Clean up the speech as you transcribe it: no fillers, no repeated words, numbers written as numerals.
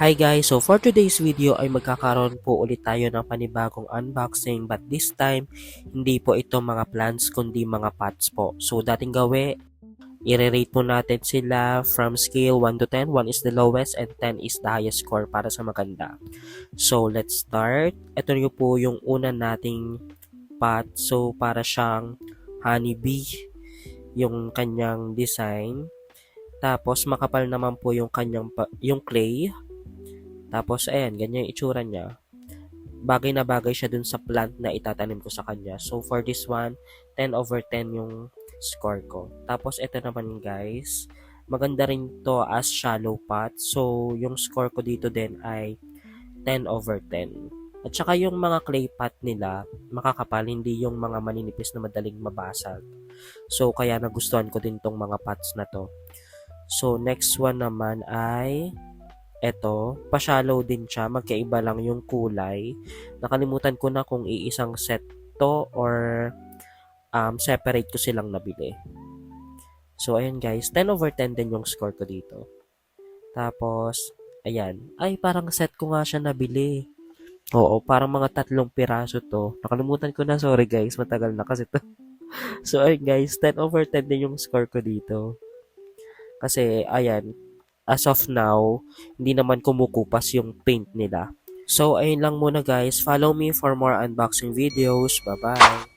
Hi guys, so for today's video ay magkakaroon po ulit tayo ng panibagong unboxing but this time hindi po ito mga plants kundi mga pots po. So dating gawi, i-rate po natin sila from scale 1 to 10. 1 is the lowest and 10 is the highest score para sa maganda. So let's start. Ito yung po yung una nating pot. So para siyang honeybee yung kanyang design. Tapos makapal naman po yung kanyang yung clay. Tapos, ayan, ganyan yung itsura niya. Bagay na bagay siya dun sa plant na itatanim ko sa kanya. So, for this one, 10 over 10 yung score ko. Tapos, ito naman guys, maganda rin to as shallow pot. So, yung score ko dito din ay 10 over 10. At saka yung mga clay pot nila, makakapal, hindi yung mga maninipis na madaling mabasag. So, kaya nagustuhan ko din tong mga pots na to. So, next one naman ay eto, pa-shallow din siya, magkaiba lang yung kulay. Nakalimutan ko na kung iisang set to or separate ko silang nabili. So, ayan guys, 10 over 10 din yung score ko dito. Tapos, ayan. Ay, parang set ko nga siya nabili. Oo, parang mga 3 piraso to. Nakalimutan ko na, sorry guys, matagal na kasi to. So, ayun guys, 10 over 10 din yung score ko dito. Kasi, ayan, as of now, hindi naman kumukupas yung paint nila. So, ayun lang muna guys. Follow me for more unboxing videos. Bye-bye!